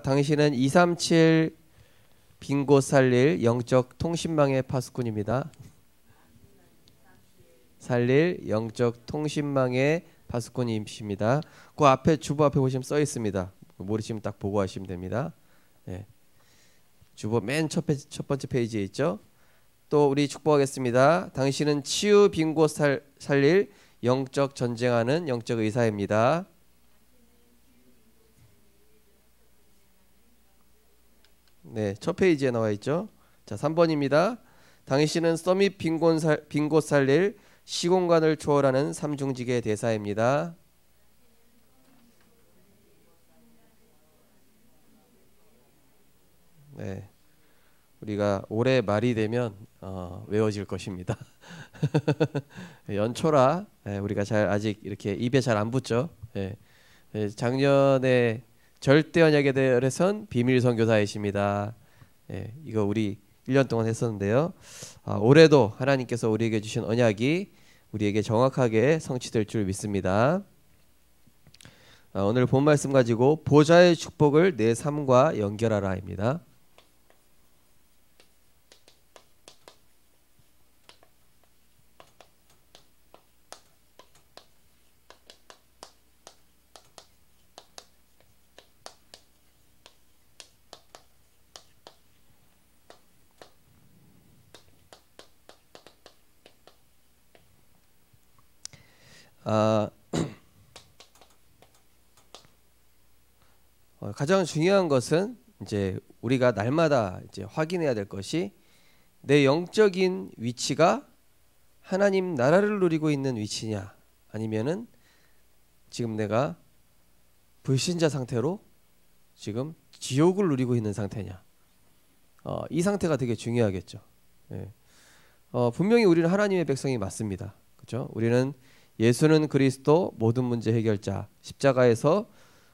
당신은 237 빈곳 살릴 영적 통신망의 파수꾼입니다. 살릴 영적 통신망의 파수꾼이십니다. 그 앞에 주보 앞에 보시면 써 있습니다. 모르시면 딱 보고 하시면 됩니다. 예. 주보 맨 첫 번째 페이지에 있죠. 또 우리 축복하겠습니다. 당신은 치유 빈곳 살릴 영적 전쟁하는 영적 의사입니다. 네, 첫 페이지에 나와 있죠. 자, 3번입니다. 당신은 서밋 빈곳 살릴 시공간을 초월하는 삼중직의 대사입니다. 네, 우리가 올해 말이 되면 외워질 것입니다. 연초라 우리가 잘 아직 이렇게 입에 잘 안 붙죠. 작년에 절대 언약에 대해선 비밀 선교사이십니다. 이거 우리 1년 동안 했었는데요. 올해도 하나님께서 우리에게 주신 언약이 우리에게 정확하게 성취될 줄 믿습니다. 오늘 본 말씀 가지고 보좌의 축복을 내 삶과 연결하라입니다. 가장 중요한 것은 이제 우리가 날마다 이제 확인해야 될 것이 내 영적인 위치가 하나님 나라를 누리고 있는 위치냐, 아니면은 지금 내가 불신자 상태로 지금 지옥을 누리고 있는 상태냐. 이 상태가 되게 중요하겠죠. 분명히 우리는 하나님의 백성이 맞습니다. 그렇죠? 우리는 예수는 그리스도 모든 문제 해결자, 십자가에서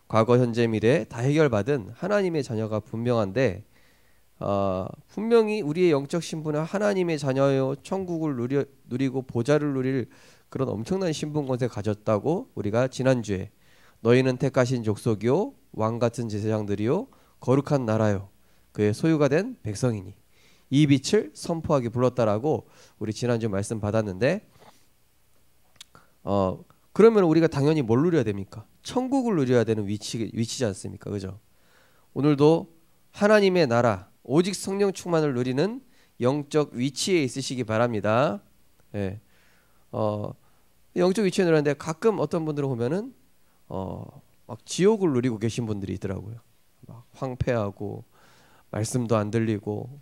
과거 현재 미래 다 해결받은 하나님의 자녀가 분명한데, 분명히 우리의 영적 신분은 하나님의 자녀요 천국을 누리고 보좌를 누릴 그런 엄청난 신분 권세 가졌다고 우리가 지난주에 너희는 택하신 족속이요 왕같은 제사장들이요 거룩한 나라요 그의 소유가 된 백성이니 이 빛을 선포하기 불렀다라고 우리 지난주 말씀 받았는데, 그러면 우리가 당연히 뭘 누려야 됩니까? 천국을 누려야 되는 위치지 않습니까? 그죠? 오늘도 하나님의 나라 오직 성령 충만을 누리는 영적 위치에 있으시기 바랍니다. 영적 위치에 누리는데 가끔 어떤 분들을 보면은 막 지옥을 누리고 계신 분들이 있더라고요. 막 황폐하고 말씀도 안 들리고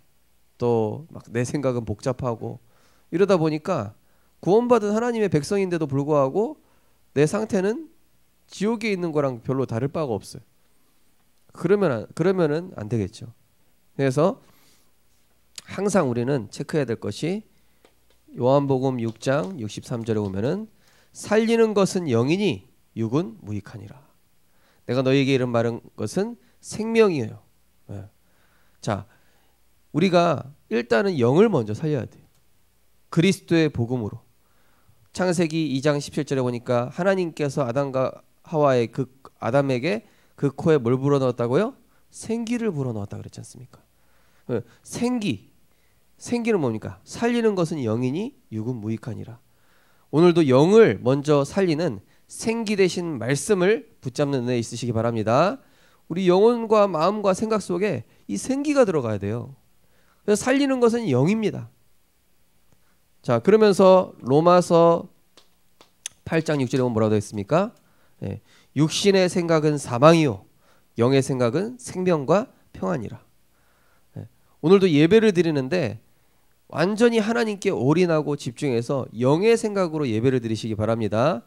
또 막 내 생각은 복잡하고 이러다 보니까 구원받은 하나님의 백성인데도 불구하고 내 상태는 지옥에 있는 거랑 별로 다를 바가 없어요. 그러면은 안 되겠죠. 그래서 항상 우리는 체크해야 될 것이 요한복음 6장 63절에 보면은 살리는 것은 영이니 육은 무익하니라. 내가 너희에게 이런 말한 것은 생명이에요. 자, 우리가 일단은 영을 먼저 살려야 돼요. 그리스도의 복음으로. 창세기 2장 17절에 보니까 하나님께서 아담과 하와의 아담에게 그 코에 뭘 불어넣었다고요? 생기를 불어넣었다 그랬지 않습니까? 생기는 뭡니까? 살리는 것은 영이니 육은 무익하니라. 오늘도 영을 먼저 살리는 생기 대신 말씀을 붙잡는 은혜 있으시기 바랍니다. 우리 영혼과 마음과 생각 속에 이 생기가 들어가야 돼요. 그래서 살리는 것은 영입니다. 자, 그러면서 로마서 8장 6절에 보면 뭐라고 되어 있습니까? 육신의 생각은 사망이요 영의 생각은 생명과 평안이라. 오늘도 예배를 드리는데 완전히 하나님께 올인하고 집중해서 영의 생각으로 예배를 드리시기 바랍니다.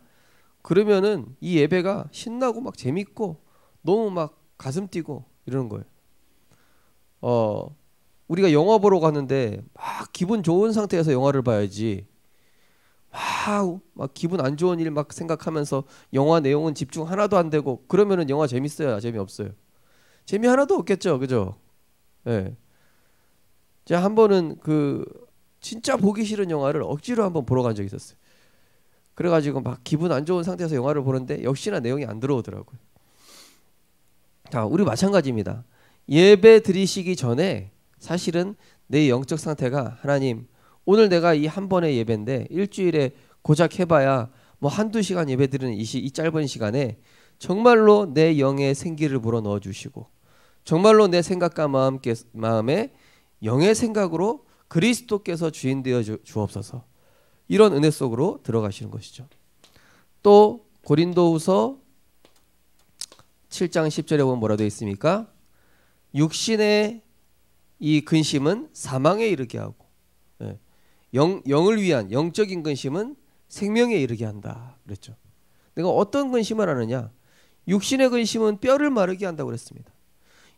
그러면은 이 예배가 신나고 막 재밌고 너무 막 가슴 뛰고 이러는 거예요. 우리가 영화 보러 갔는데 막 기분 좋은 상태에서 영화를 봐야지, 막 기분 안 좋은 일 막 생각하면서 영화 내용은 집중 하나도 안 되고 그러면은 영화 재밌어요? 재미없어요? 재미 하나도 없겠죠. 그죠? 제가 한 번은 진짜 보기 싫은 영화를 억지로 한번 보러 간 적이 있었어요. 그래가지고 막 기분 안 좋은 상태에서 영화를 보는데 역시나 내용이 안 들어오더라고요. 자, 우리 마찬가지입니다. 예배 드리시기 전에 사실은 내 영적 상태가 하나님 오늘 내가 이 한 번의 예배인데 일주일에 고작 해봐야 뭐 한두 시간 예배 드리는 이 짧은 시간에 정말로 내 영의 생기를 불어 넣어 주시고 정말로 내 생각과 마음에 영의 생각으로 그리스도께서 주인 되어 주옵소서. 이런 은혜 속으로 들어가시는 것이죠. 또 고린도후서 7장 10절에 보면 뭐라 되어 있습니까? 육신의 이 근심은 사망에 이르게 하고 영을 위한 영적인 근심은 생명에 이르게 한다 그랬죠. 내가 어떤 근심을 하느냐? 육신의 근심은 뼈를 마르게 한다고 그랬습니다.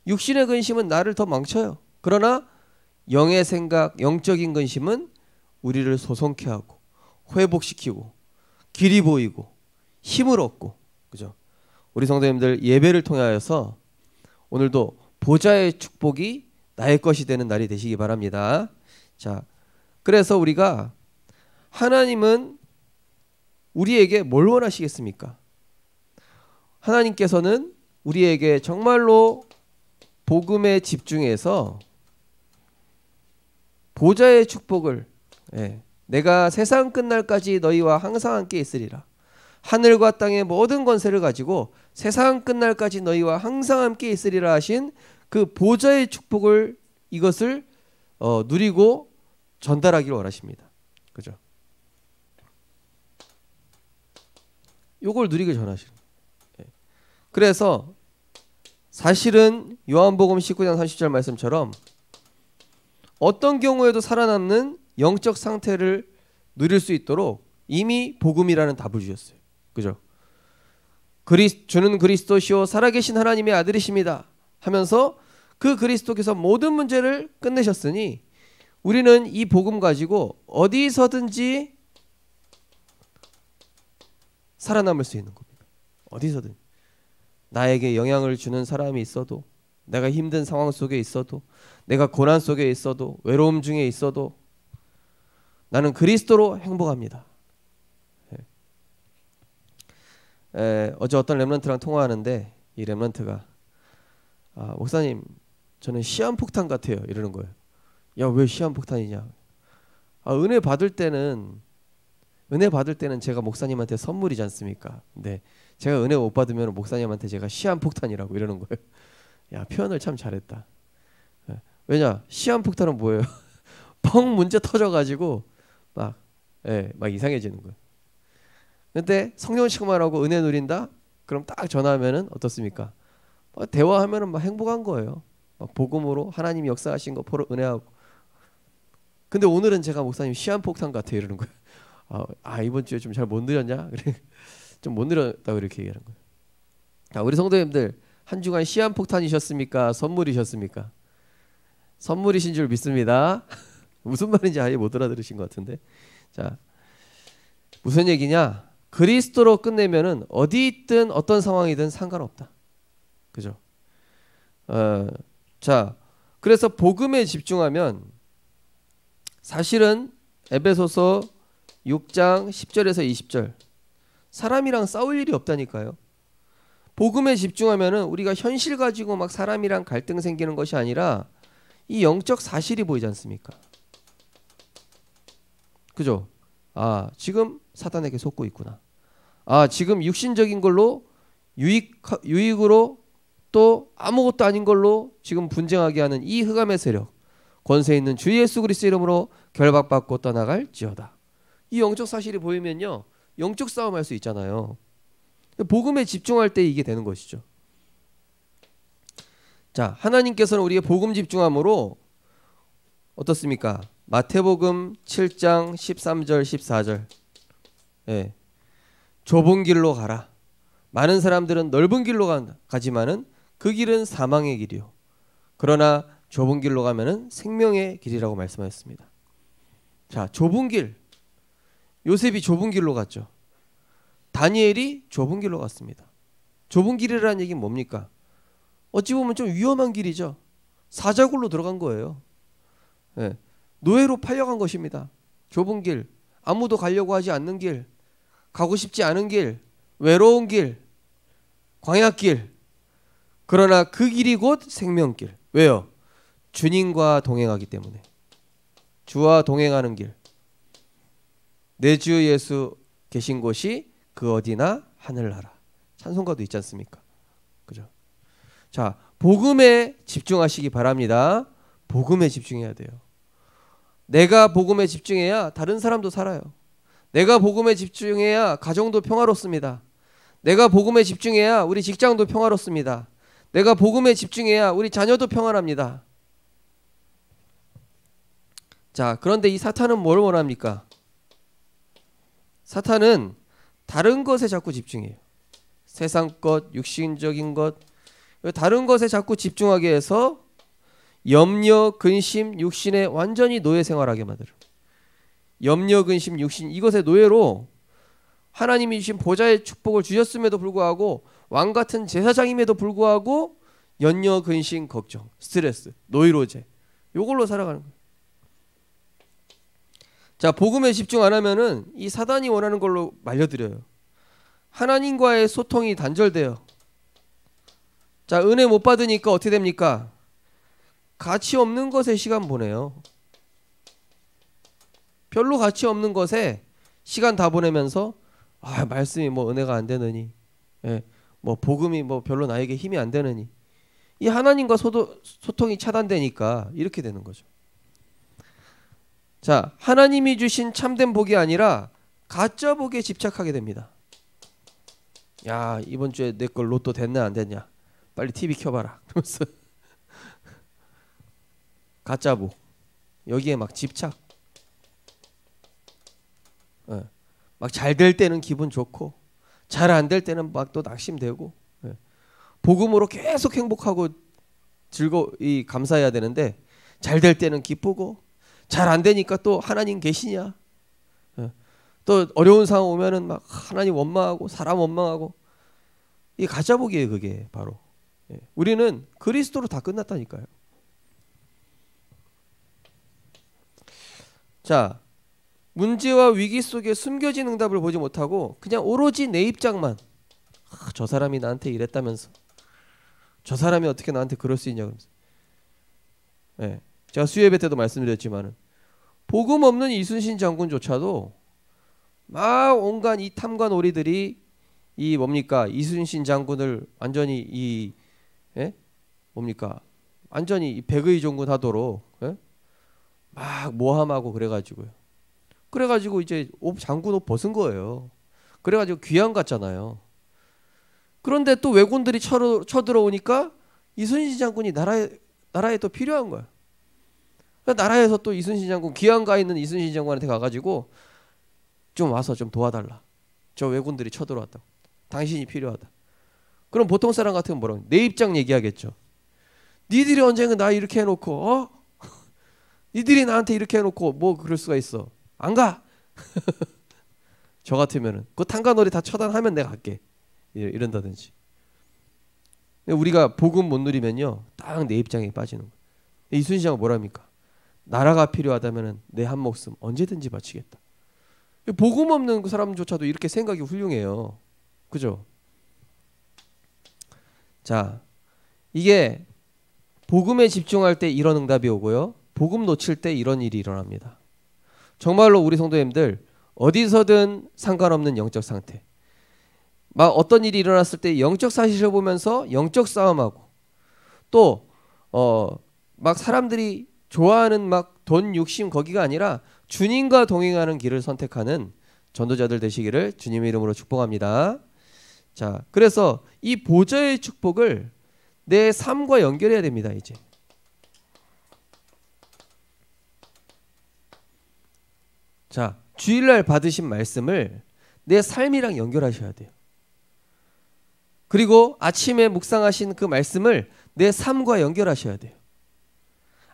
육신의 근심은 나를 더 망쳐요. 그러나 영의 생각, 영적인 근심은 우리를 소송케 하고 회복시키고 길이 보이고 힘을 얻고, 그죠? 우리 성도님들 예배를 통하여서 오늘도 보좌의 축복이 나의 것이 되는 날이 되시기 바랍니다. 자, 그래서 우리가 하나님은 우리에게 뭘 원하시겠습니까? 하나님께서는 우리에게 정말로 복음에 집중해서 보좌의 축복을 내가 세상 끝날까지 너희와 항상 함께 있으리라. 하늘과 땅의 모든 권세를 가지고 세상 끝날까지 너희와 항상 함께 있으리라 하신 그 보좌의 축복을 이것을 누리고 전달하기를 원하십니다. 그죠? 요걸 누리길 전하시는. 그래서 사실은 요한복음 19장 30절 말씀처럼 어떤 경우에도 살아남는 영적 상태를 누릴 수 있도록 이미 복음이라는 답을 주셨어요. 그죠? 주는 그리스도시요 살아계신 하나님의 아들이십니다 하면서 그 그리스도께서 모든 문제를 끝내셨으니 우리는 이 복음 가지고 어디서든지 살아남을 수 있는 겁니다. 어디서든. 나에게 영향을 주는 사람이 있어도, 내가 힘든 상황 속에 있어도, 내가 고난 속에 있어도, 외로움 중에 있어도 나는 그리스도로 행복합니다. 어제 어떤 렘넌트랑 통화하는데 이 렘넌트가 목사님 저는 시한폭탄 같아요 이러는 거예요. 야, 왜 시한폭탄이냐? 은혜 받을 때는 제가 목사님한테 선물이지 않습니까? 근데 제가 은혜 못 받으면 목사님한테 제가 시한폭탄이라고 이러는 거예요. 야, 표현을 참 잘했다. 왜냐? 시한폭탄은 뭐예요? 펑 문제 터져가지고 막 이상해지는 거예요. 근데 성령 충만하고 은혜 누린다? 그럼 딱 전화하면은 어떻습니까? 대화하면은 막 행복한 거예요. 복음으로 하나님이 역사하신 거 보러 은혜하고. 근데 오늘은 제가 목사님 시한폭탄 같아요 이러는 거예요. 이번 주에 좀 잘 못 누렸냐? 그래. 좀 못 누렸다고 이렇게 얘기하는 거예요. 자, 우리 성도님들 한 주간 시한폭탄이셨습니까? 선물이셨습니까? 선물이신 줄 믿습니다. 무슨 말인지 아예 못 알아들으신 것 같은데. 자, 무슨 얘기냐? 그리스도로 끝내면은 어디 있든 어떤 상황이든 상관없다. 그죠? 자, 그래서 복음에 집중하면 사실은 에베소서 6장 10절에서 20절 사람이랑 싸울 일이 없다니까요. 복음에 집중하면은 우리가 현실 가지고 막 사람이랑 갈등 생기는 것이 아니라 이 영적 사실이 보이지 않습니까? 그죠? 지금 사탄에게 속고 있구나. 지금 육신적인 걸로 유익으로 또 아무것도 아닌 걸로 지금 분쟁하게 하는 이 흑암의 세력, 권세 있는 주 예수 그리스도 이름으로 결박받고 떠나갈지어다. 이 영적 사실이 보이면요, 영적 싸움할 수 있잖아요. 복음에 집중할 때 이게 되는 것이죠. 자, 하나님께서는 우리의 복음 집중함으로 어떻습니까? 마태복음 7장 13절 14절 좁은 길로 가라. 많은 사람들은 넓은 길로 가지만은 그 길은 사망의 길이요. 그러나 좁은 길로 가면은 생명의 길이라고 말씀하셨습니다. 자, 좁은 길. 요셉이 좁은 길로 갔죠. 다니엘이 좁은 길로 갔습니다. 좁은 길이라는 얘기는 뭡니까? 어찌 보면 좀 위험한 길이죠. 사자굴로 들어간 거예요. 노예로 팔려간 것입니다. 좁은 길, 아무도 가려고 하지 않는 길, 가고 싶지 않은 길, 외로운 길, 광야길. 그러나 그 길이 곧 생명길. 왜요? 주님과 동행하기 때문에. 주와 동행하는 길. 내 주 예수 계신 곳이 그 어디나 하늘나라. 찬송가도 있지 않습니까? 그죠? 자, 복음에 집중하시기 바랍니다. 복음에 집중해야 돼요. 내가 복음에 집중해야 다른 사람도 살아요. 내가 복음에 집중해야 가정도 평화롭습니다. 내가 복음에 집중해야 우리 직장도 평화롭습니다. 내가 복음에 집중해야 우리 자녀도 평안합니다. 자, 그런데 이 사탄은 뭘 원합니까? 사탄은 다른 것에 자꾸 집중해요. 세상 것, 육신적인 것, 다른 것에 자꾸 집중하게 해서 염려, 근심, 육신에 완전히 노예 생활하게 만들어요. 염려, 근심, 육신 이것의 노예로 하나님이 주신 보좌의 축복을 주셨음에도 불구하고 왕 같은 제사장임에도 불구하고 염려, 근심, 걱정, 스트레스, 노이로제 요걸로 살아가는 거예요. 자, 복음에 집중 안 하면은 이 사단이 원하는 걸로 말려드려요. 하나님과의 소통이 단절돼요. 자, 은혜 못 받으니까 어떻게 됩니까? 가치 없는 것에 시간 보내요. 별로 가치 없는 것에 시간 다 보내면서 말씀이 뭐 은혜가 안 되느니, 뭐 복음이 뭐 별로 나에게 힘이 안 되느니, 이 하나님과 소통이 차단되니까 이렇게 되는 거죠. 자, 하나님이 주신 참된 복이 아니라 가짜 복에 집착하게 됩니다. 야, 이번 주에 내 걸 로또 됐냐 안 됐냐, 빨리 TV 켜봐라. 그러면서 가짜 복, 여기에 막 집착. 막 잘 될 때는 기분 좋고 잘 안 될 때는 막 또 낙심되고. 복음으로 계속 행복하고 즐거이 감사해야 되는데 잘 될 때는 기쁘고 잘 안 되니까 또 하나님 계시냐, 또 어려운 상황 오면은 막 하나님 원망하고 사람 원망하고. 이 가짜 복이에요. 그게 바로. 우리는 그리스도로 다 끝났다니까요. 자, 문제와 위기 속에 숨겨진 응답을 보지 못하고 그냥 오로지 내 입장만, 저 사람이 나한테 이랬다면서, 저 사람이 어떻게 나한테 그럴 수 있냐 그러면서. 제가 수요예배 때도 말씀드렸지만은 복음 없는 이순신 장군조차도 막 온갖 이 탐관 오리들이 이 뭡니까, 이순신 장군을 완전히 완전히 이 백의종군 하도록 막 모함하고 그래가지고요. 그래가지고 이제 장군 옷 벗은 거예요. 그래가지고 귀양 갔잖아요. 그런데 또 왜군들이 쳐들어오니까 이순신 장군이 나라에 또 필요한 거야. 나라에서 또 이순신 장군, 귀양 가 있는 이순신 장군한테 가가지고 좀 와서 좀 도와달라. 저 왜군들이 쳐들어왔다고. 당신이 필요하다. 그럼 보통 사람 같으면 뭐라고? 내 입장 얘기하겠죠. 니들이 언젠가 나 이렇게 해놓고, 니들이 나한테 이렇게 해놓고 뭐 그럴 수가 있어. 안 가. 저 같으면은 그 탄간놀이 다 처단하면 내가 갈게. 이런다든지. 우리가 복음 못 누리면요, 딱 내 입장에 빠지는 거예요. 이순신 장은 뭐랍니까? 나라가 필요하다면은 내 한 목숨 언제든지 바치겠다. 복음 없는 그 사람조차도 이렇게 생각이 훌륭해요. 그죠? 자, 이게 복음에 집중할 때 이런 응답이 오고요, 복음 놓칠 때 이런 일이 일어납니다. 정말로 우리 성도님들 어디서든 상관없는 영적 상태, 막 어떤 일이 일어났을 때 영적 사실을 보면서 영적 싸움하고, 또 막 사람들이 좋아하는 막 돈 욕심 거기가 아니라 주님과 동행하는 길을 선택하는 전도자들 되시기를 주님의 이름으로 축복합니다. 자, 그래서 이 보좌의 축복을 내 삶과 연결해야 됩니다. 이제 자, 주일날 받으신 말씀을 내 삶이랑 연결하셔야 돼요. 그리고 아침에 묵상하신 그 말씀을 내 삶과 연결하셔야 돼요.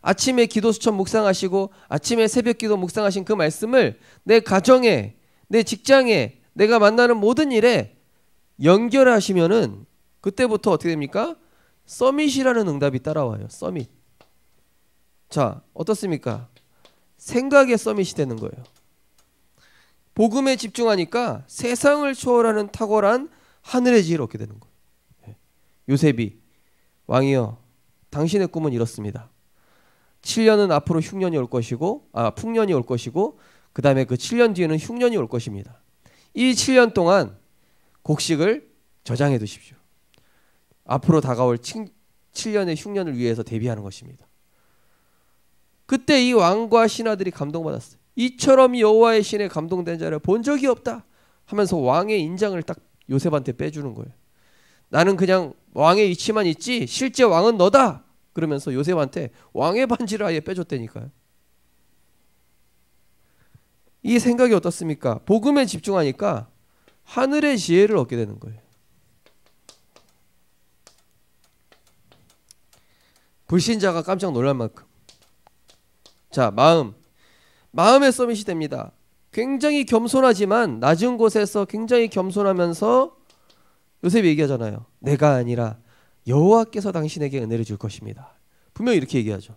아침에 기도 수천 묵상하시고 아침에 새벽 기도 묵상하신 그 말씀을 내 가정에, 내 직장에, 내가 만나는 모든 일에 연결하시면은 그때부터 어떻게 됩니까? 서밋이라는 응답이 따라와요. 서밋. 자, 어떻습니까? 생각의 서밋이 되는 거예요. 복음에 집중하니까 세상을 초월하는 탁월한 하늘의 지혜를 얻게 되는 거예요. 요셉이 왕이여, 당신의 꿈은 이렇습니다. 7년은 앞으로 흉년이 올 것이고, 풍년이 올 것이고, 그 다음에 그 7년 뒤에는 흉년이 올 것입니다. 이 7년 동안 곡식을 저장해 두십시오. 앞으로 다가올 7년의 흉년을 위해서 대비하는 것입니다. 그때 이 왕과 신하들이 감동받았어요. 이처럼 여호와의 신에 감동된 자를 본 적이 없다 하면서 왕의 인장을 딱 요셉한테 빼주는 거예요. 나는 그냥 왕의 위치만 있지 실제 왕은 너다 그러면서 요셉한테 왕의 반지를 아예 빼줬다니까요. 이 생각이 어떻습니까? 복음에 집중하니까 하늘의 지혜를 얻게 되는 거예요. 불신자가 깜짝 놀랄 만큼. 자, 마음의 서밋이 됩니다. 굉장히 겸손하지만 낮은 곳에서 굉장히 겸손하면서 요셉이 얘기하잖아요. 내가 아니라 여호와께서 당신에게 은혜를 줄 것입니다. 분명히 이렇게 얘기하죠.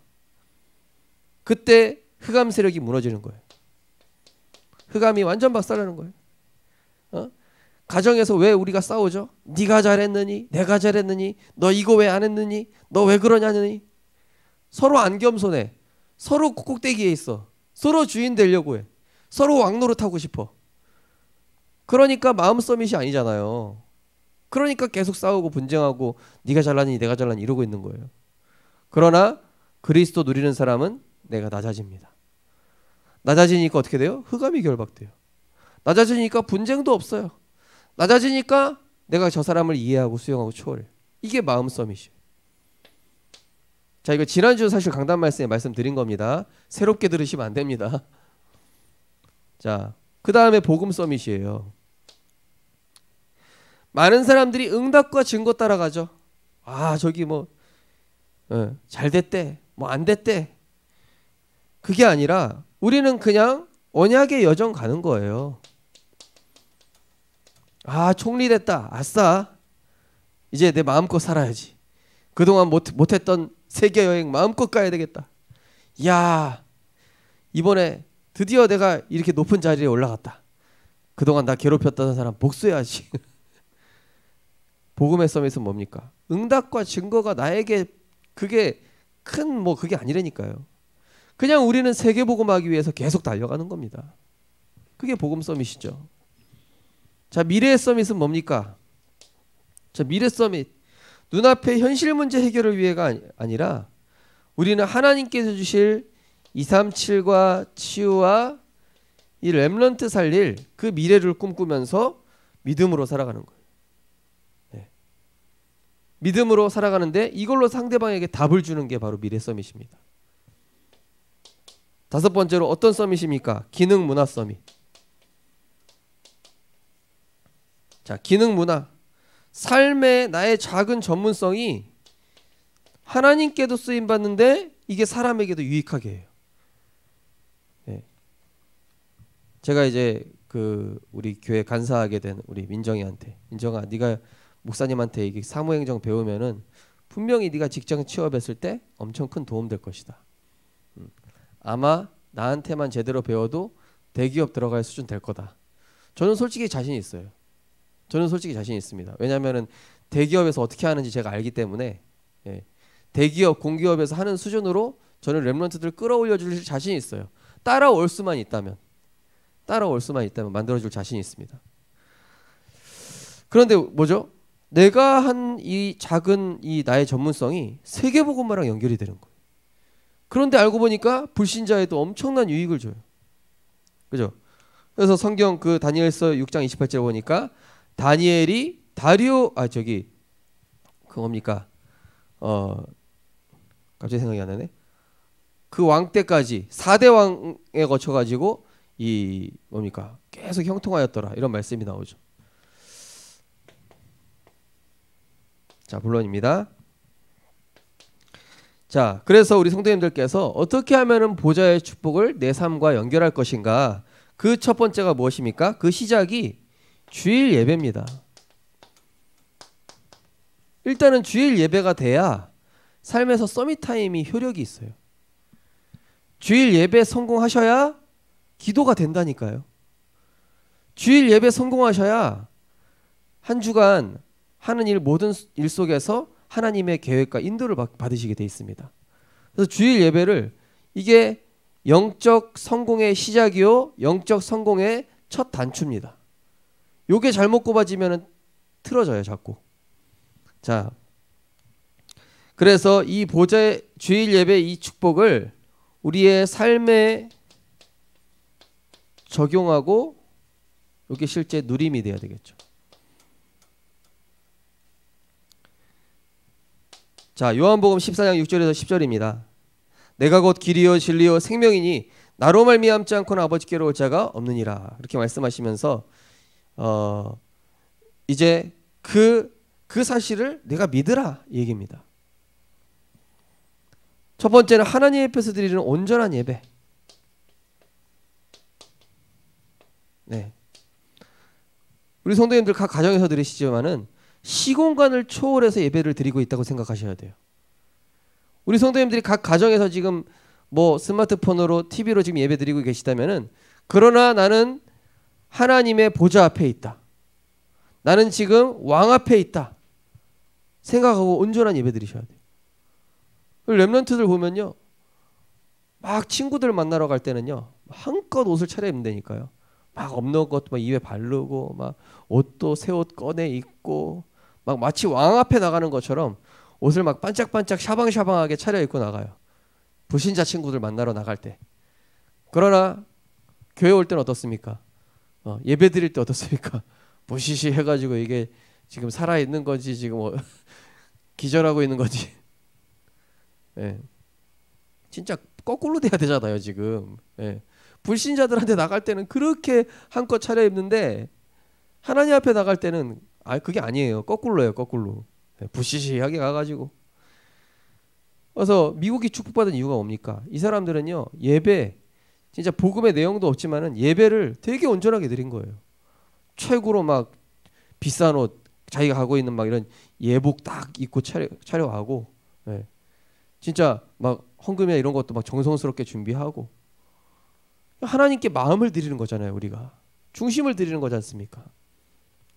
그때 흑암 세력이 무너지는 거예요. 흑암이 완전 박살나는 거예요. 가정에서 왜 우리가 싸우죠? 네가 잘했느니 내가 잘했느니 너 이거 왜 안 했느니 너 왜 그러냐느니 서로 안 겸손해. 서로 꼭대기에 있어. 서로 주인 되려고 해. 서로 왕노릇하고 싶어. 그러니까 마음 서밋이 아니잖아요. 그러니까 계속 싸우고 분쟁하고 네가 잘나니 내가 잘나니 이러고 있는 거예요. 그러나 그리스도 누리는 사람은 내가 낮아집니다. 낮아지니까 어떻게 돼요? 흑암이 결박돼요. 낮아지니까 분쟁도 없어요. 낮아지니까 내가 저 사람을 이해하고 수용하고 초월해요. 이게 마음 서밋이에요. 자, 이거 지난주 사실 강단 말씀에 말씀드린 겁니다. 새롭게 들으시면 안 됩니다. 자, 그 다음에 복음 서밋이에요. 많은 사람들이 응답과 증거 따라가죠. 저기 잘 됐대, 안 됐대. 그게 아니라 우리는 그냥 언약의 여정 가는 거예요. 총리 됐다. 아싸. 이제 내 마음껏 살아야지. 그동안 못했던 세계 여행 마음껏 가야 되겠다. 야, 이번에 드디어 내가 이렇게 높은 자리에 올라갔다. 그동안 나 괴롭혔던 사람 복수해야지. 복음의 서밋은 뭡니까? 응답과 증거가 나에게 그게 그게 아니라니까요. 그냥 우리는 세계 복음하기 위해서 계속 달려가는 겁니다. 그게 복음 서밋이죠. 자, 미래의 서밋은 뭡니까? 자, 미래 서밋. 눈앞의 현실 문제 해결을 위해가 아니라 우리는 하나님께서 주실 237과 치유와 이 렘넌트 살릴 그 미래를 꿈꾸면서 믿음으로 살아가는 거예요. 네. 믿음으로 살아가는데 이걸로 상대방에게 답을 주는 게 바로 미래 서밋입니다. 다섯 번째로 어떤 서밋입니까? 기능 문화 서밋. 자, 기능 문화. 삶의 나의 작은 전문성이 하나님께도 쓰임 받는데 이게 사람에게도 유익하게 해요. 네. 제가 이제 우리 교회 간사하게 된 우리 민정이한테, 민정아, 네가 목사님한테 이게 사무행정 배우면은 분명히 네가 직장 취업했을 때 엄청 큰 도움 될 것이다. 아마 나한테만 제대로 배워도 대기업 들어갈 수준 될 거다. 저는 솔직히 자신 있어요. 저는 솔직히 자신 있습니다. 왜냐하면 대기업에서 어떻게 하는지 제가 알기 때문에 대기업, 공기업에서 하는 수준으로 저는 렘넌트들 끌어올려 줄 자신이 있어요. 따라올 수만 있다면 만들어줄 자신이 있습니다. 그런데 뭐죠? 내가 한 이 작은 이 나의 전문성이 세계복음화랑 연결이 되는 거예요. 그런데 알고 보니까 불신자에도 엄청난 유익을 줘요. 그죠? 그래서 성경 다니엘서 6장 28절 보니까 다니엘이 다리오 그겁니까? 갑자기 생각이 안 나네. 그 왕 때까지 4대 왕에 거쳐 가지고 계속 형통하였더라. 이런 말씀이 나오죠. 자, 본론입니다. 자, 그래서 우리 성도님들께서 어떻게 하면은 보좌의 축복을 내 삶과 연결할 것인가? 그 첫 번째가 무엇입니까? 그 시작이 주일 예배입니다. 일단은 주일 예배가 돼야 삶에서 서밋 타임이 효력이 있어요. 주일 예배 성공하셔야 기도가 된다니까요. 주일 예배 성공하셔야 한 주간 하는 모든 일 속에서 하나님의 계획과 인도를 받으시게 돼 있습니다. 그래서 주일 예배를 이게 영적 성공의 시작이요, 영적 성공의 첫 단추입니다. 요게 잘못 꼽아지면 틀어져요, 자꾸. 자, 그래서 이 보좌의 주일 예배 이 축복을 우리의 삶에 적용하고 이게 실제 누림이 돼야 되겠죠. 자, 요한복음 14장 6절에서 10절입니다. 내가 곧 길이요 진리요 생명이니 나로 말미암지 않고는 아버지께로 올 자가 없느니라. 이렇게 말씀하시면서 이제 그 사실을 내가 믿으라 이 얘기입니다. 첫 번째는 하나님 앞에서 드리는 온전한 예배. 네. 우리 성도님들 각 가정에서 드리시지만은 시공간을 초월해서 예배를 드리고 있다고 생각하셔야 돼요. 우리 성도님들이 각 가정에서 지금 뭐 스마트폰으로 TV로 지금 예배 드리고 계시다면은 그러나 나는 하나님의 보좌 앞에 있다. 나는 지금 왕 앞에 있다. 생각하고 온전한 예배 드리셔야 돼요. 렘넌트들 보면요. 막 친구들 만나러 갈 때는요. 한껏 옷을 차려입으면 되니까요. 막 없는 것도 막 입에 바르고 막 옷도 새 옷 꺼내 입고 막 마치 왕 앞에 나가는 것처럼 옷을 막 반짝반짝 샤방샤방하게 차려입고 나가요. 불신자 친구들 만나러 나갈 때. 그러나 교회 올 때는 어떻습니까? 예배 드릴 때 어떻습니까? 무시시 해가지고 이게 지금 살아있는 건지 지금 기절하고 있는 건지. 예. 진짜 거꾸로 돼야 되잖아요 지금. 예. 불신자들한테 나갈 때는 그렇게 한껏 차려입는데 하나님 앞에 나갈 때는 그게 아니에요. 거꾸로예요. 거꾸로. 예. 부시시하게 가가지고. 그래서 미국이 축복받은 이유가 뭡니까? 이 사람들은요 예배 진짜 복음의 내용도 없지만은 예배를 되게 온전하게 드린 거예요. 최고로 막 비싼 옷 자기가 가고 있는 막 이런 예복 딱 입고 차려하고 예. 진짜 막 헌금이나 이런 것도 막 정성스럽게 준비하고 하나님께 마음을 드리는 거잖아요. 우리가 중심을 드리는 거지 않습니까?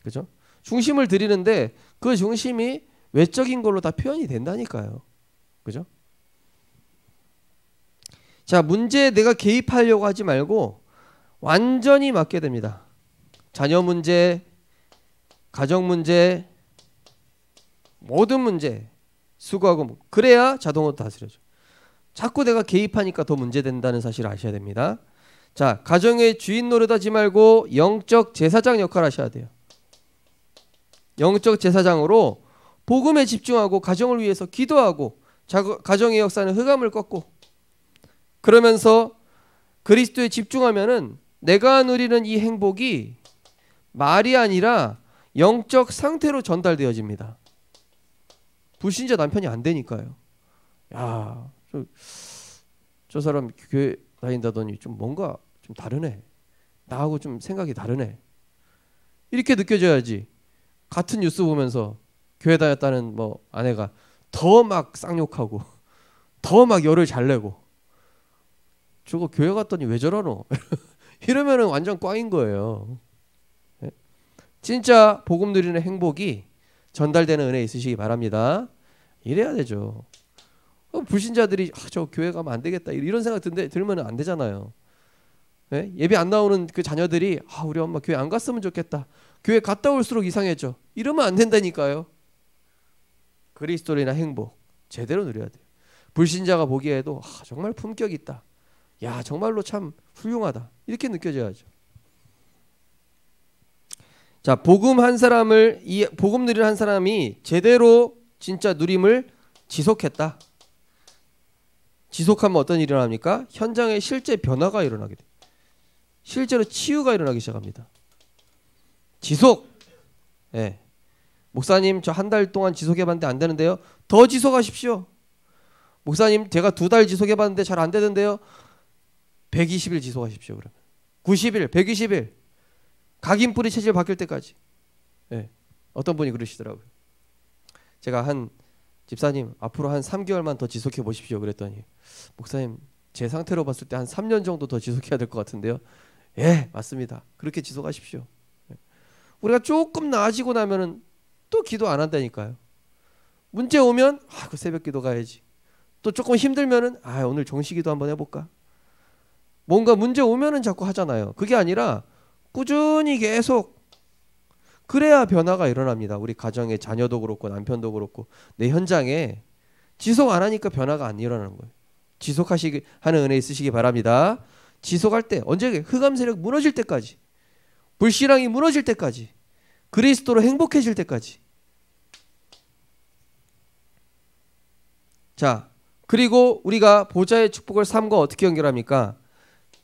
그죠? 중심을 드리는데 그 중심이 외적인 걸로 다 표현이 된다니까요. 그죠? 자, 문제에 내가 개입하려고 하지 말고 완전히 맡게 됩니다. 자녀 문제, 가정 문제, 모든 문제 수고하고 그래야 자동으로 다스려져. 자꾸 내가 개입하니까 더 문제된다는 사실을 아셔야 됩니다. 자, 가정의 주인 노릇하지 말고 영적 제사장 역할을 하셔야 돼요. 영적 제사장으로 복음에 집중하고 가정을 위해서 기도하고 가정의 역사는 흑암을 꺾고 그러면서 그리스도에 집중하면은 내가 누리는 이 행복이 말이 아니라 영적 상태로 전달되어집니다. 불신자 남편이 안 되니까요. 야, 저 사람 교회 다닌다더니 좀 뭔가 좀 다르네. 나하고 좀 생각이 다르네. 이렇게 느껴져야지. 같은 뉴스 보면서 교회 다녔다는 뭐 아내가 더 막 쌍욕하고 더 막 열을 잘 내고 저거 교회 갔더니 왜 저러노? 이러면은 완전 꽝인 거예요. 진짜 복음 누리는 행복이 전달되는 은혜 있으시기 바랍니다. 이래야 되죠. 불신자들이 저 교회 가면 안 되겠다 이런 생각 들면 안 되잖아요. 네? 예배 안 나오는 그 자녀들이 우리 엄마 교회 안 갔으면 좋겠다. 교회 갔다 올수록 이상해져. 이러면 안 된다니까요. 그리스도인의 행복 제대로 누려야 돼요. 불신자가 보기에도 정말 품격 있다. 야 정말로 참 훌륭하다. 이렇게 느껴져야죠. 자, 복음 누리는 한 사람이 제대로 진짜 누림을 지속했다. 지속하면 어떤 일이 일어납니까? 현장에 실제 변화가 일어나게 돼요. 실제로 치유가 일어나기 시작합니다. 지속. 예. 목사님 저 한 달 동안 지속해봤는데 안 되는데요. 더 지속하십시오. 목사님 제가 2달 지속해봤는데 잘 안 되는데요. 120일 지속하십시오. 그러면 90일, 120일 각인뿌리 체질 바뀔 때까지. 예. 어떤 분이 그러시더라고요. 제가 집사님 앞으로 한 3개월만 더 지속해 보십시오. 그랬더니 목사님 제 상태로 봤을 때 한 3년 정도 더 지속해야 될 것 같은데요. 예, 맞습니다. 그렇게 지속하십시오. 우리가 조금 나아지고 나면은 또 기도 안 한다니까요. 문제 오면 그 새벽기도 가야지. 또 조금 힘들면은 오늘 정시기도 한번 해볼까. 뭔가 문제 오면은 자꾸 하잖아요. 그게 아니라 꾸준히 계속 그래야 변화가 일어납니다. 우리 가정의 자녀도 그렇고 남편도 그렇고 내 현장에 지속 안 하니까 변화가 안 일어나는 거예요. 지속하시기 하는 은혜 있으시기 바랍니다. 지속할 때 언제 흑암 세력 무너질 때까지, 불신앙이 무너질 때까지, 그리스도로 행복해질 때까지. 자, 그리고 우리가 보좌의 축복을 삶과 어떻게 연결합니까?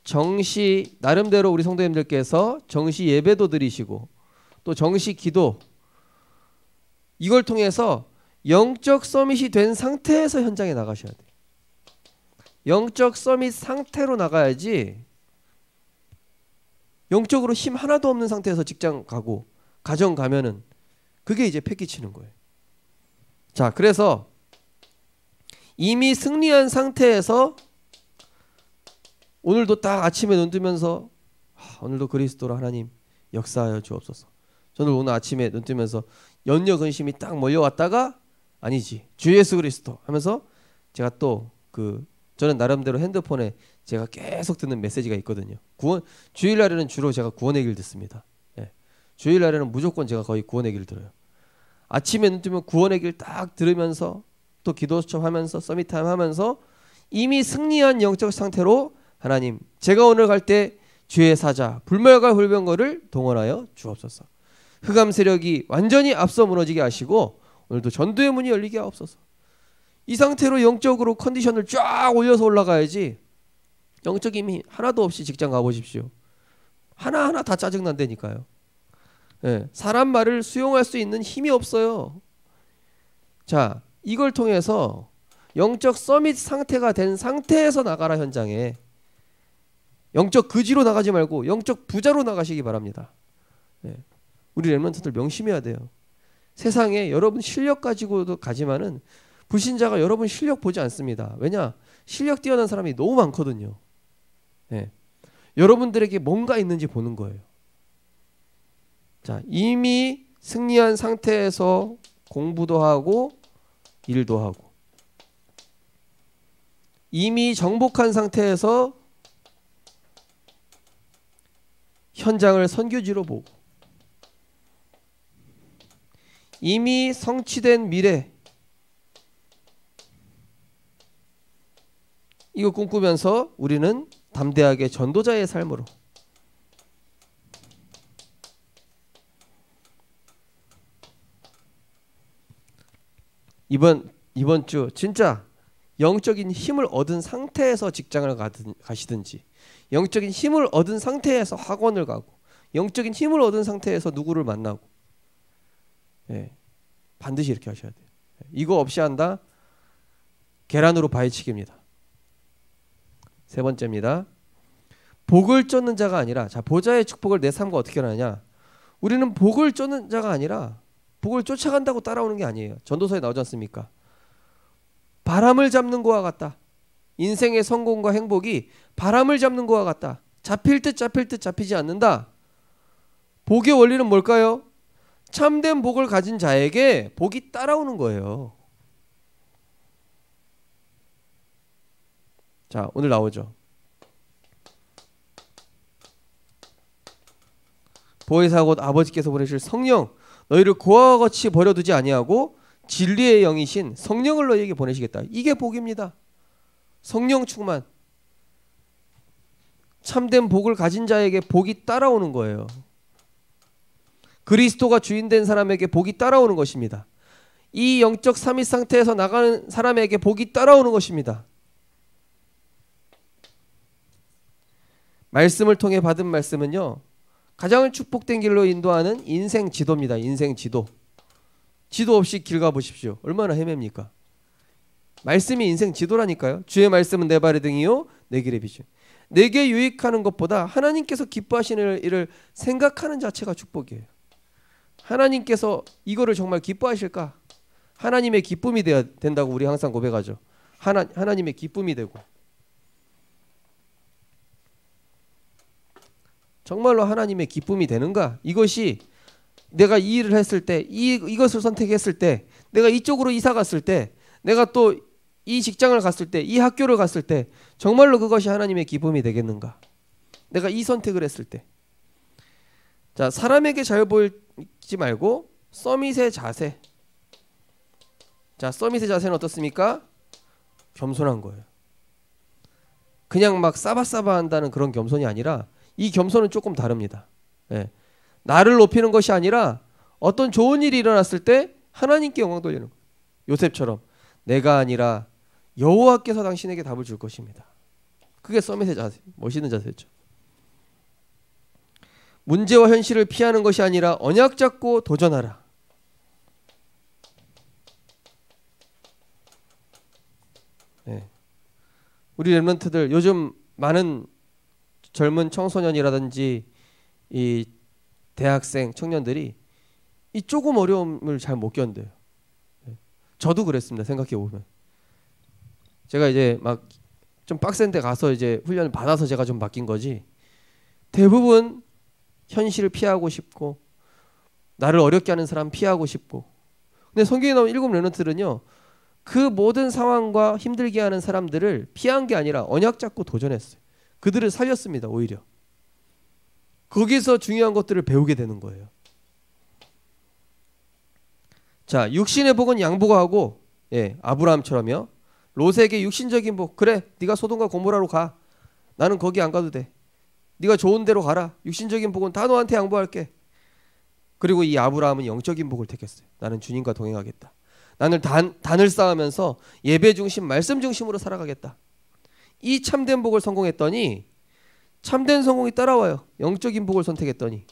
정시 나름대로 우리 성도님들께서 정시 예배도 드리시고 또 정시 기도, 이걸 통해서 영적 서밋이 된 상태에서 현장에 나가셔야 돼요. 영적 서밋 상태로 나가야지 영적으로 힘 하나도 없는 상태에서 직장 가고 가정 가면은 그게 이제 패기치는 거예요. 자, 그래서 이미 승리한 상태에서 오늘도 딱 아침에 눈 뜨면서 오늘도 그리스도로 하나님 역사하여 주옵소서. 저는 오늘 아침에 눈 뜨면서 염려 근심이 딱 몰려왔다가 아니지 주 예수 그리스도 하면서 제가 또 저는 나름대로 핸드폰에 제가 계속 듣는 메시지가 있거든요. 주일날에는 주로 제가 구원의 길 듣습니다. 예. 주일날에는 무조건 제가 거의 구원의 길 들어요. 아침에 눈 뜨면 구원의 길 딱 들으면서 또 기도 수첩하면서 서밋타임 하면서 이미 승리한 영적 상태로 하나님 제가 오늘 갈 때 주의 사자 불멸과 불병거를 동원하여 주옵소서. 흑암 세력이 완전히 앞서 무너지게 하시고 오늘도 전도의 문이 열리게 하옵소서. 이 상태로 영적으로 컨디션을 쫙 올려서 올라가야지 영적 힘이 하나도 없이 직장 가보십시오. 하나하나 다 짜증난다니까요. 예, 사람 말을 수용할 수 있는 힘이 없어요. 자, 이걸 통해서 영적 서밋 상태가 된 상태에서 나가라. 현장에 영적 거지로 나가지 말고 영적 부자로 나가시기 바랍니다. 예, 우리 렘넌트들 명심해야 돼요. 세상에 여러분 실력 가지고도 가지만은 불신자가 여러분 실력 보지 않습니다. 왜냐? 실력 뛰어난 사람이 너무 많거든요. 예, 여러분들에게 뭔가 있는지 보는 거예요. 자, 이미 승리한 상태에서 공부도 하고 일도 하고 이미 정복한 상태에서 현장을 선교지로 보고 이미 성취된 미래 이거 꿈꾸면서 우리는 담대하게 전도자의 삶으로 이번 주 진짜 영적인 힘을 얻은 상태에서 직장을 가시든지 영적인 힘을 얻은 상태에서 학원을 가고 영적인 힘을 얻은 상태에서 누구를 만나고 예, 반드시 이렇게 하셔야 돼요. 이거 없이 한다? 계란으로 바위치기입니다. 세 번째입니다. 복을 쫓는 자가 아니라 자 보좌의 축복을 내 삶과 어떻게 하느냐. 우리는 복을 쫓는 자가 아니라 복을 쫓아간다고 따라오는 게 아니에요. 전도서에 나오지 않습니까? 바람을 잡는 거와 같다. 인생의 성공과 행복이 바람을 잡는 거와 같다. 잡힐 듯 잡히지 않는다. 복의 원리는 뭘까요? 참된 복을 가진 자에게 복이 따라오는 거예요. 자, 오늘 나오죠. 보혜사 곧 아버지께서 보내실 성령 너희를 고아와 같이 버려두지 아니하고 진리의 영이신 성령을 너희에게 보내시겠다. 이게 복입니다. 성령 충만. 참된 복을 가진 자에게 복이 따라오는 거예요. 그리스도가 주인된 사람에게 복이 따라오는 것입니다. 이 영적 삼위 상태에서 나가는 사람에게 복이 따라오는 것입니다. 말씀을 통해 받은 말씀은요. 가장 축복된 길로 인도하는 인생 지도입니다. 인생 지도. 지도 없이 길 가보십시오. 얼마나 헤맵니까? 말씀이 인생 지도라니까요. 주의 말씀은 내 발의 등이요 내 길의 빛이요. 내게 유익하는 것보다 하나님께서 기뻐하시는 일을 생각하는 자체가 축복이에요. 하나님께서 이거를 정말 기뻐하실까? 하나님의 기쁨이 되어야 된다고 우리 항상 고백하죠. 하나님의 기쁨이 되고 정말로 하나님의 기쁨이 되는가? 이것이 내가 이 일을 했을 때 이것을 선택했을 때 내가 이쪽으로 이사 갔을 때, 내가 또 이 직장을 갔을 때, 이 학교를 갔을 때 정말로 그것이 하나님의 기쁨이 되겠는가? 내가 이 선택을 했을 때. 자, 사람에게 잘 보이지 말고 서밋의 자세. 자, 서밋의 자세는 어떻습니까? 겸손한 거예요. 그냥 막 싸바싸바 한다는 그런 겸손이 아니라 이 겸손은 조금 다릅니다. 예. 나를 높이는 것이 아니라 어떤 좋은 일이 일어났을 때 하나님께 영광 돌리는 거예요. 요셉처럼 내가 아니라 여호와께서 당신에게 답을 줄 것입니다. 그게 서밋의 자세, 멋있는 자세죠. 문제와 현실을 피하는 것이 아니라 언약 잡고 도전하라. 네. 우리 렘넌트들 요즘 많은 젊은 청소년이라든지 이 대학생 청년들이 이 조금 어려움을 잘 못 견뎌요. 네. 저도 그랬습니다. 생각해 보면 제가 이제 막 좀 빡센 데 가서 이제 훈련을 받아서 제가 좀 바뀐 거지, 대부분 현실을 피하고 싶고 나를 어렵게 하는 사람 피하고 싶고. 근데 성경에 나온 7 렘넌트들은요, 그 모든 상황과 힘들게 하는 사람들을 피한 게 아니라 언약 잡고 도전했어요. 그들을 살렸습니다. 오히려 거기서 중요한 것들을 배우게 되는 거예요. 자, 육신의 복은 양보하고, 예, 아브라함처럼요. 롯에게 육신적인 복, 그래 네가 소돔과 고모라로 가, 나는 거기 안 가도 돼, 네가 좋은 데로 가라, 육신적인 복은 다 너한테 양보할게. 그리고 이 아브라함은 영적인 복을 택했어요. 나는 주님과 동행하겠다. 나는 단을 쌓으면서 예배 중심, 말씀 중심으로 살아가겠다. 이 참된 복을 성공했더니 참된 성공이 따라와요. 영적인 복을 선택했더니.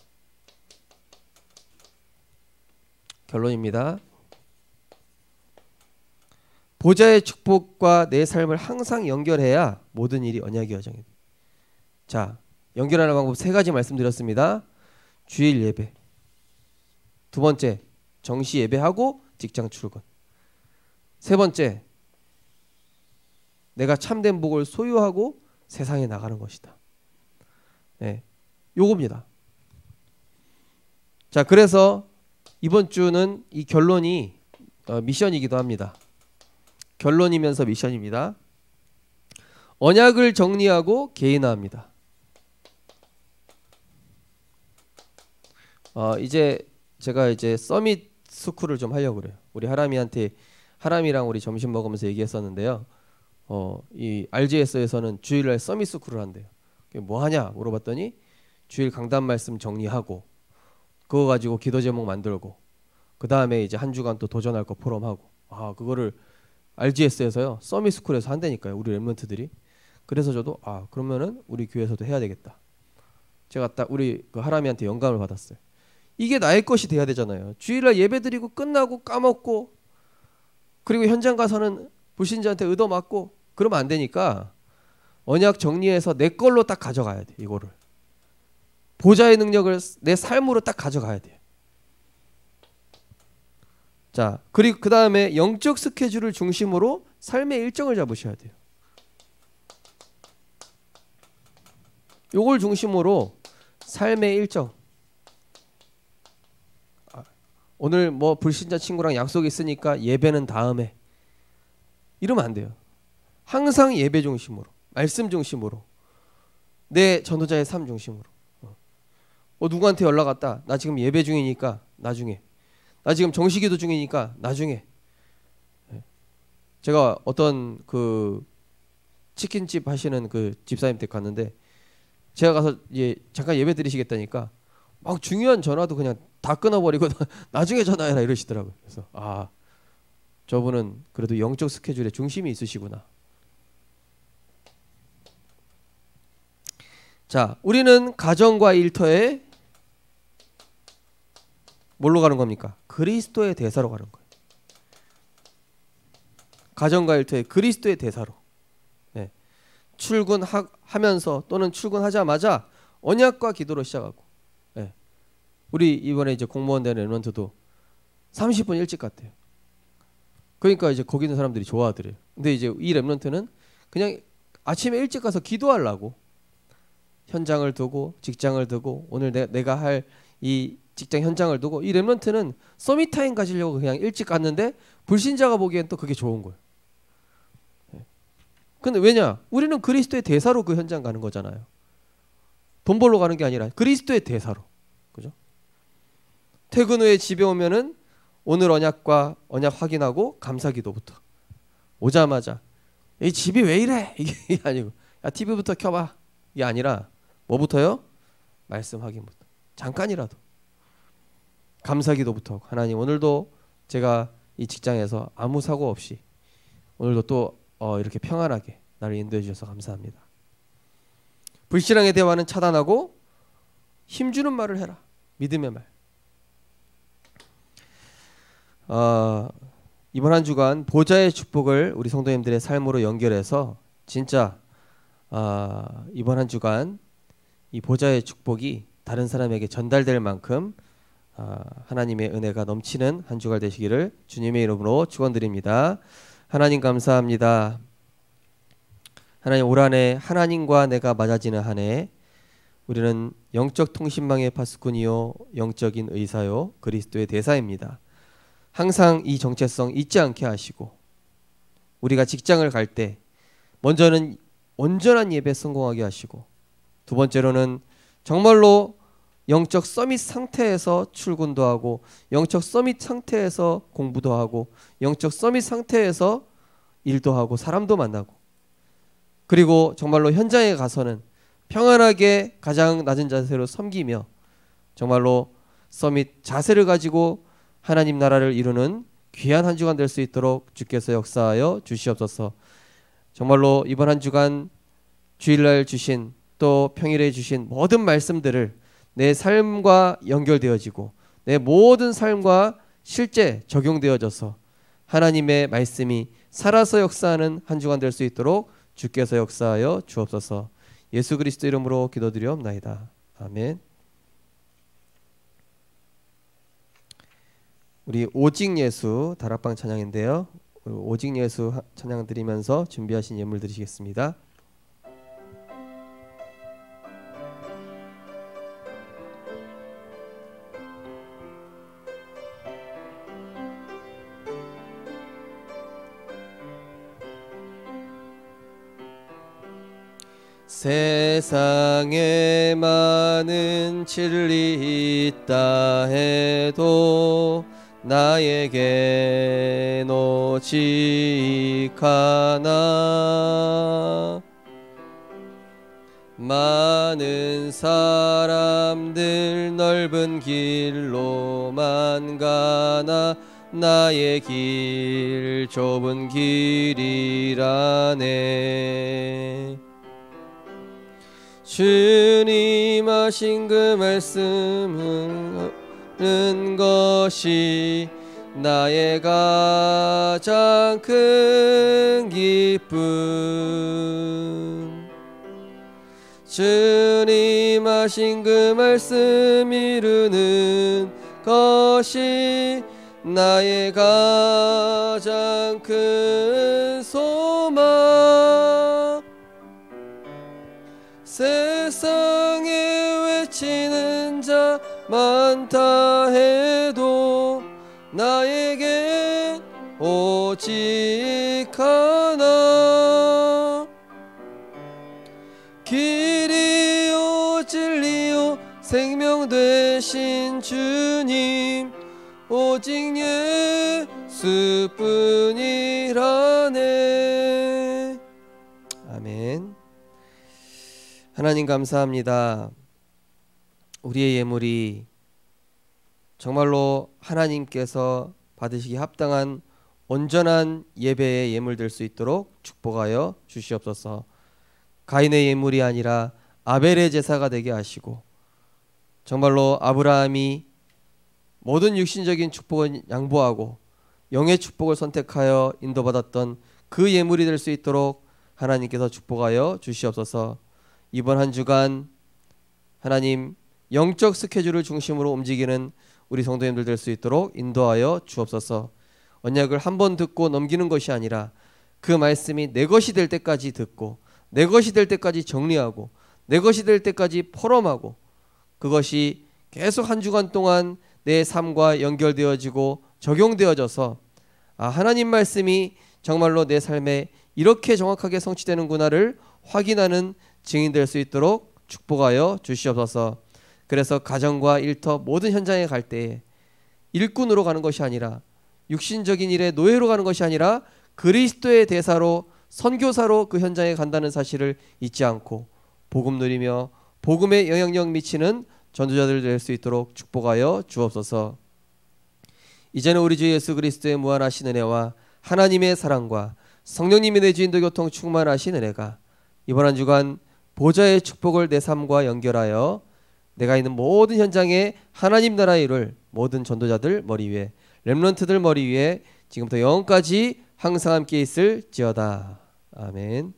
결론입니다. 보좌의 축복과 내 삶을 항상 연결해야 모든 일이 언약의 여정이 돼. 자, 연결하는 방법 3가지 말씀드렸습니다. 주일 예배, 2번째 정시 예배하고 직장 출근, 3번째 내가 참된 복을 소유하고 세상에 나가는 것이다. 네, 요겁니다. 자, 그래서 이번 주는 이 결론이 미션이기도 합니다. 결론이면서 미션입니다. 언약을 정리하고 개인화합니다. 이제 제가 이제 서밋 스쿨을 좀 하려고 그래요. 우리 하람이랑 우리 점심 먹으면서 얘기했었는데요. 이 RGS에서는 주일날 서밋 스쿨을 한대요. 뭐 하냐 물어봤더니 주일 강단 말씀 정리하고 그거 가지고 기도 제목 만들고 그 다음에 이제 한 주간 또 도전할 거 포럼하고, 그거를 RGS에서요 서밋 스쿨에서 한다니까요, 우리 렘넌트들이. 그래서 저도 그러면은 우리 교회에서도 해야 되겠다. 제가 딱 우리 그 하람이한테 영감을 받았어요. 이게 나의 것이 돼야 되잖아요. 주일날 예배드리고 끝나고 까먹고 그리고 현장 가서는 불신자한테 얻어맞고 그러면 안 되니까 언약 정리해서 내 걸로 딱 가져가야 돼. 이거를 보좌의 능력을 내 삶으로 딱 가져가야 돼. 자, 그리고 그 다음에 영적 스케줄을 중심으로 삶의 일정을 잡으셔야 돼요. 요걸 중심으로 삶의 일정. 오늘 뭐 불신자 친구랑 약속이 있으니까 예배는 다음에, 이러면 안 돼요. 항상 예배 중심으로, 말씀 중심으로, 내 전도자의 삶 중심으로. 누구한테 연락 왔다, 나 지금 예배 중이니까 나중에, 나 지금 정시기도 중이니까 나중에. 제가 어떤 그 치킨집 하시는 그 집사님 댁 갔는데 제가 가서 잠깐 예배 드리시겠다니까 막 중요한 전화도 그냥 다 끊어버리고 나중에 전화해라 이러시더라고요. 그래서 저분은 그래도 영적 스케줄에 중심이 있으시구나. 자, 우리는 가정과 일터에 뭘로 가는 겁니까? 그리스도의 대사로 가는 거예요. 가정과 일터에 그리스도의 대사로. 네. 출근하면서 또는 출근하자마자 언약과 기도로 시작하고. 네. 우리 이번에 이제 공무원 된 렘넌트도 30분 일찍 갔대요. 그러니까 이제 거기 있는 사람들이 좋아하더래요. 근데 이제 이 렘넌트는 그냥 아침에 일찍 가서 기도하려고 현장을 두고 직장을 두고 오늘 내가 할 이 직장 현장을 두고 이 렘넌트는 서밋타임 가지려고 그냥 일찍 갔는데 불신자가 보기엔 또 그게 좋은 거예요. 근데 왜냐? 우리는 그리스도의 대사로 그 현장 가는 거잖아요. 돈 벌러 가는 게 아니라 그리스도의 대사로. 그죠? 퇴근 후에 집에 오면은 오늘 언약과 언약 확인하고 감사기도부터 오자마자 이 집이 왜 이래? 이게 아니고 야 TV부터 켜봐. 이게 아니라 뭐부터요? 말씀 확인부터. 잠깐이라도 감사기도부터 하나님 오늘도 제가 이 직장에서 아무 사고 없이 오늘도 또 이렇게 평안하게 나를 인도해 주셔서 감사합니다. 불신앙의 대화는 차단하고 힘주는 말을 해라. 믿음의 말. 이번 한 주간 보좌의 축복을 우리 성도님들의 삶으로 연결해서 진짜 이번 한 주간 이 보좌의 축복이 다른 사람에게 전달될 만큼 하나님의 은혜가 넘치는 한 주간 되시기를 주님의 이름으로 축원드립니다. 하나님 감사합니다. 하나님 올 한해 하나님과 내가 맞아지는 한 해 우리는 영적 통신망의 파수꾼이요 영적인 의사요 그리스도의 대사입니다. 항상 이 정체성 잊지 않게 하시고 우리가 직장을 갈 때 먼저는 온전한 예배 성공하게 하시고 두 번째로는 정말로 영적 서밋 상태에서 출근도 하고 영적 서밋 상태에서 공부도 하고 영적 서밋 상태에서 일도 하고 사람도 만나고 그리고 정말로 현장에 가서는 평안하게 가장 낮은 자세로 섬기며 정말로 서밋 자세를 가지고 하나님 나라를 이루는 귀한 한 주간 될 수 있도록 주께서 역사하여 주시옵소서. 정말로 이번 한 주간 주일날 주신 또 평일에 주신 모든 말씀들을 내 삶과 연결되어지고 내 모든 삶과 실제 적용되어져서 하나님의 말씀이 살아서 역사하는 한 주간 될 수 있도록 주께서 역사하여 주옵소서. 예수 그리스도 이름으로 기도드리옵나이다. 아멘. 우리 오직 예수 다락방 찬양인데요. 오직 예수 찬양 드리면서 준비하신 예물 드리시겠습니다. 세상에 많은 진리 있다 해도 나에겐 오직 하나 많은 사람들 넓은 길로만 가나 나의 길 좁은 길이라네 주님 하신 그 말씀은 것이 나의 가장 큰 기쁨 주님 하신 그 말씀 이루는 것이 나의 가장 큰 소망 세상에 외치는 자 많다 해도 나에게 오직 하나 길이요 진리요 생명 되신 주님 오직 예수뿐이라네. 아멘. 하나님 감사합니다. 우리의 예물이 정말로 하나님께서 받으시기 합당한 온전한 예배의 예물 될 수 있도록 축복하여 주시옵소서. 가인의 예물이 아니라 아벨의 제사가 되게 하시고 정말로 아브라함이 모든 육신적인 축복을 양보하고 영의 축복을 선택하여 인도받았던 그 예물이 될 수 있도록 하나님께서 축복하여 주시옵소서. 이번 한 주간 하나님 영적 스케줄을 중심으로 움직이는 우리 성도님들 될 수 있도록 인도하여 주옵소서. 언약을 한 번 듣고 넘기는 것이 아니라 그 말씀이 내 것이 될 때까지 듣고 내 것이 될 때까지 정리하고 내 것이 될 때까지 포럼하고 그것이 계속 한 주간 동안 내 삶과 연결되어지고 적용되어져서 하나님 말씀이 정말로 내 삶에 이렇게 정확하게 성취되는구나를 확인하는 증인 될 수 있도록 축복하여 주시옵소서. 그래서 가정과 일터 모든 현장에 갈 때에 일꾼으로 가는 것이 아니라 육신적인 일에 노예로 가는 것이 아니라 그리스도의 대사로 선교사로 그 현장에 간다는 사실을 잊지 않고 복음 누리며 복음의 영향력 미치는 전도자들 될 수 있도록 축복하여 주옵소서. 이제는 우리 주 예수 그리스도의 무한하신 은혜와 하나님의 사랑과 성령님이 내 주인도 교통 충만하신 은혜가 이번 한 주간 보좌의 축복을 내 삶과 연결하여 내가 있는 모든 현장에 하나님 나라의 일을 모든 전도자들 머리 위에 렘넌트들 머리 위에 지금부터 영원까지 항상 함께 있을지어다. 아멘.